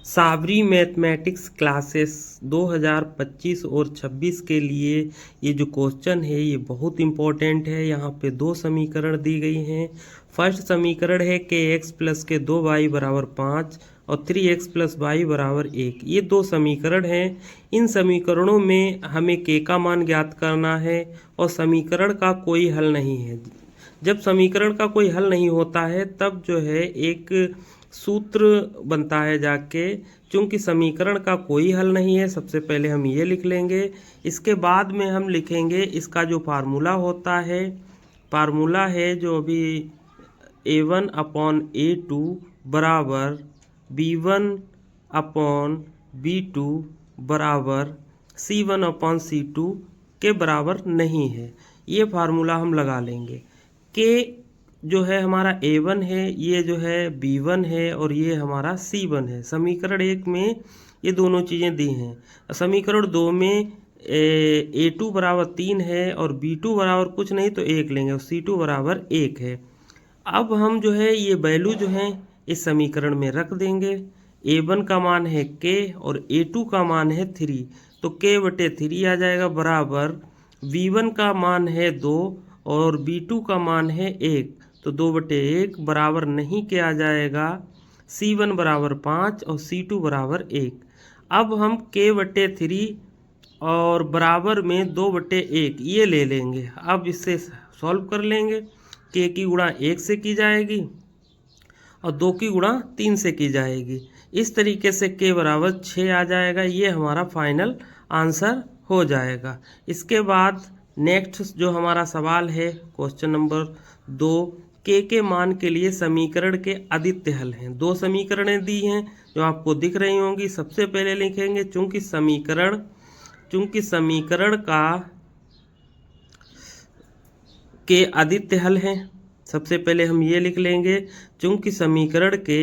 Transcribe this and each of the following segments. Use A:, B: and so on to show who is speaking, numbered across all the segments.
A: Sabri mathematics classes 2025 और 26 के लिए ये जो क्वेश्चन है ये बहुत इम्पोर्टेंट है। यहाँ पे दो समीकरण दी गई हैं। फर्स्ट समीकरण है के एक्स प्लस के 2y बराबर 5 और 3x प्लस वाई बराबर 1। ये दो समीकरण हैं। इन समीकरणों में हमें के का मान ज्ञात करना है और समीकरण का कोई हल नहीं है। जब समीकरण का कोई हल नहीं होता है तब जो है एक सूत्र बनता है जाके। चूंकि समीकरण का कोई हल नहीं है, सबसे पहले हम ये लिख लेंगे। इसके बाद में हम लिखेंगे इसका जो फार्मूला होता है, फार्मूला है जो अभी a1 अपॉन a2 बराबर b1 अपॉन b2 बराबर c1 अपॉन c2 के बराबर नहीं है। ये फार्मूला हम लगा लेंगे। के जो है हमारा a1 है, ये जो है b1 है और ये हमारा c1 है। समीकरण 1 में ये दोनों चीज़ें दी हैं। समीकरण 2 में a2 बराबर 3 है और b2 बराबर कुछ नहीं तो 1 लेंगे और c2 बराबर 1 है। अब हम जो है ये वैल्यू जो है इस समीकरण में रख देंगे। a1 का मान है k और a2 का मान है 3, तो k/3 आ जाएगा बराबर v1 का मान है 2 और b2 का मान है 1, तो 2/1 बराबर नहीं क्या आ जाएगा c1 बराबर 5 और c2 बराबर 1। अब हम k/3 और बराबर में 2/1 ये ले लेंगे। अब इससे सॉल्व कर लेंगे। k की गुणा 1 से की जाएगी और 2 की गुणा 3 से की जाएगी। इस तरीके से k बराबर 6 आ जाएगा। ये हमारा फाइनल आंसर हो जाएगा। इसके बाद नेक्स्ट जो हमारा सवाल है क्वेश्चन नंबर 2, के मान के लिए समीकरण के अद्वितीय हल हैं। दो समीकरणें दी हैं जो आपको दिख रही होंगी। सबसे पहले लिखेंगे चूंकि समीकरण का के अद्वितीय हल हैं। सबसे पहले हम ये लिख लेंगे चूंकि समीकरण के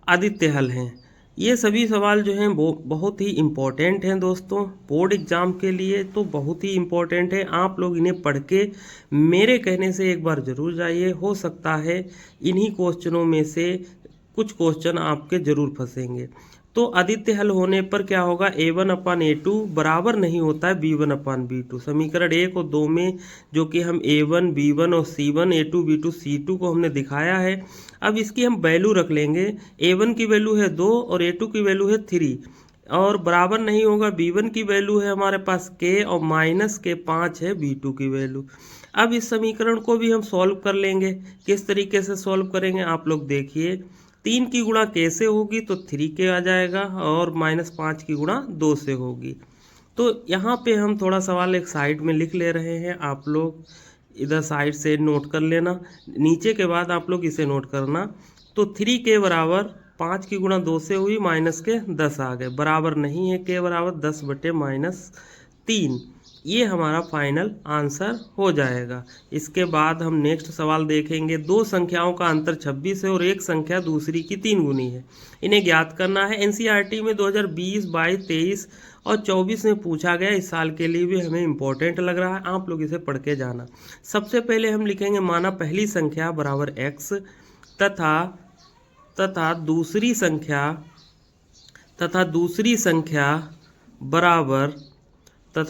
A: अद्वितीय हल हैं। ये सभी सवाल जो हैं वो बहुत ही इम्पोर्टेंट हैं दोस्तों, बोर्ड एग्ज़ाम के लिए तो बहुत ही इम्पोर्टेंट है। आप लोग इन्हें पढ़ के मेरे कहने से एक बार ज़रूर जाइए। हो सकता है इन्हीं क्वेश्चनों में से कुछ क्वेश्चन आपके ज़रूर फंसेंगे। तो अद्वितीय हल होने पर क्या होगा, a1 अपान a2 बराबर नहीं होता है b1 अपान b2। समीकरण 1 और 2 में जो कि हम a1 b1 और c1 a2 b2 c2 को हमने दिखाया है। अब इसकी हम वैल्यू रख लेंगे। a1 की वैल्यू है 2 और a2 की वैल्यू है 3 और बराबर नहीं होगा। b1 की वैल्यू है हमारे पास k और माइनस के 5 है b2 की वैल्यू। अब इस समीकरण को भी हम सॉल्व कर लेंगे। किस तरीके से सॉल्व करेंगे आप लोग देखिए। 3 की गुणा k से होगी तो 3k आ जाएगा और -5 की गुणा 2 से होगी। तो यहाँ पे हम थोड़ा सवाल एक साइड में लिख ले रहे हैं, आप लोग इधर साइड से नोट कर लेना। नीचे के बाद आप लोग इसे नोट करना। तो 3k बराबर 5 की गुणा 2 से हुई -10 आ गए, बराबर नहीं है k बराबर 10/-3। ये हमारा फाइनल आंसर हो जाएगा। इसके बाद हम नेक्स्ट सवाल देखेंगे। दो संख्याओं का अंतर 26 है और एक संख्या दूसरी की 3 गुनी है, इन्हें ज्ञात करना है। एनसीईआरटी में 2020, 22, 23 और 24 में पूछा गया। इस साल के लिए भी हमें इम्पोर्टेंट लग रहा है, आप लोग इसे पढ़ के जाना। सबसे पहले हम लिखेंगे माना पहली संख्या बराबर x तथा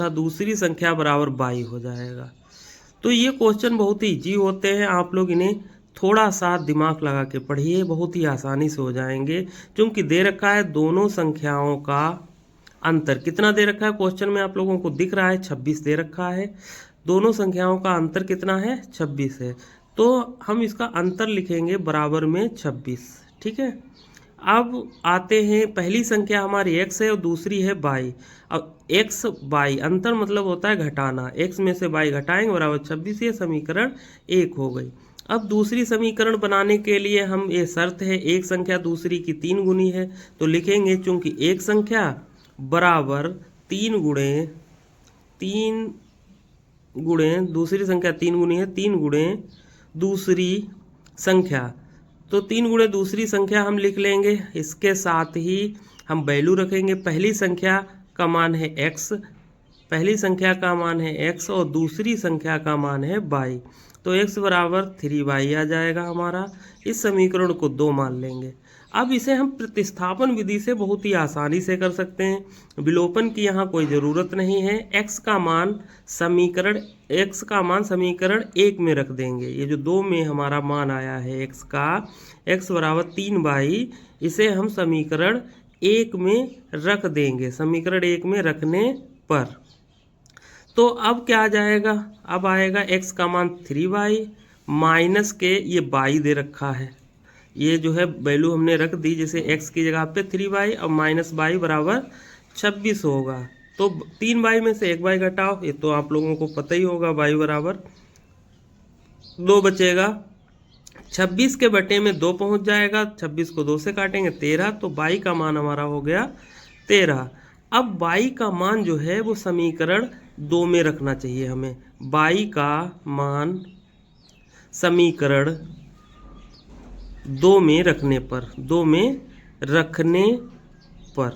A: दूसरी संख्या बराबर y हो जाएगा। तो ये क्वेश्चन बहुत ही ईजी होते हैं, आप लोग इन्हें थोड़ा सा दिमाग लगा के पढ़िए, बहुत ही आसानी से हो जाएंगे। क्योंकि दे रखा है दोनों संख्याओं का अंतर, कितना दे रखा है क्वेश्चन में आप लोगों को दिख रहा है, 26 दे रखा है। दोनों संख्याओं का अंतर कितना है, 26 है। तो हम इसका अंतर लिखेंगे बराबर में 26, ठीक है। अब आते हैं, पहली संख्या हमारी x है और दूसरी है y। अब x y अंतर मतलब होता है घटाना, x में से y घटाएंगे बराबर 26। ये समीकरण 1 हो गई। अब दूसरी समीकरण बनाने के लिए हम ये शर्त है एक संख्या दूसरी की 3 गुनी है, तो लिखेंगे चूंकि एक संख्या बराबर 3 गुणे दूसरी संख्या 3 गुनी है, 3 गुणे दूसरी संख्या, तो 3 गुणे दूसरी संख्या हम लिख लेंगे। इसके साथ ही हम वैल्यू रखेंगे। पहली संख्या का मान है x, और दूसरी संख्या का मान है y, तो x बराबर 3y आ जाएगा हमारा। इस समीकरण को 2 मान लेंगे। अब इसे हम प्रतिस्थापन विधि से बहुत ही आसानी से कर सकते हैं। विलोपन की यहाँ कोई ज़रूरत नहीं है। x का मान समीकरण 1 में रख देंगे। ये जो 2 में हमारा मान आया है x का, x बराबर 3y, इसे हम समीकरण 1 में रख देंगे। समीकरण 1 में रखने पर तो अब क्या आ जाएगा, अब आएगा x का मान 3y माइनस के ये y दे रखा है, ये जो है वैल्यू हमने रख दी, जैसे x की जगह पे 3y और माइनस y बराबर 26 होगा। तो 3y में से 1y घटाओ, ये तो आप लोगों को पता ही होगा, y बराबर 2 बचेगा। 26 के बटे में 2 पहुंच जाएगा, 26 को 2 से काटेंगे 13, तो y का मान हमारा हो गया 13। अब y का मान जो है वो समीकरण 2 में रखना चाहिए हमें। y का मान समीकरण 2 में रखने पर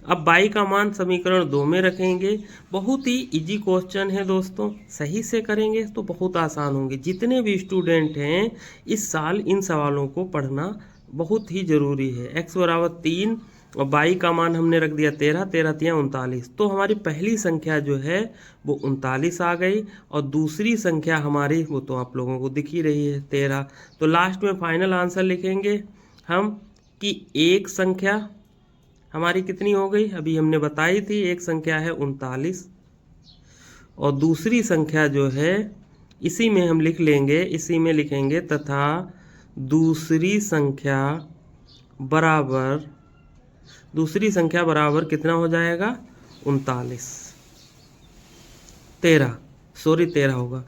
A: अब y का मान समीकरण 2 में रखेंगे। बहुत ही इजी क्वेश्चन है दोस्तों, सही से करेंगे तो बहुत आसान होंगे। जितने भी स्टूडेंट हैं इस साल इन सवालों को पढ़ना बहुत ही ज़रूरी है। x बराबर 3 और y का मान हमने रख दिया 13, 13 3 39, तो हमारी पहली संख्या जो है वो 39 आ गई, और दूसरी संख्या हमारी वो तो आप लोगों को दिख ही रही है 13। तो लास्ट में फाइनल आंसर लिखेंगे हम कि एक संख्या हमारी कितनी हो गई, अभी हमने बताई थी, एक संख्या है 39 और दूसरी संख्या जो है इसी में हम लिख लेंगे, इसी में लिखेंगे तथा दूसरी संख्या बराबर कितना हो जाएगा 39, 13 होगा।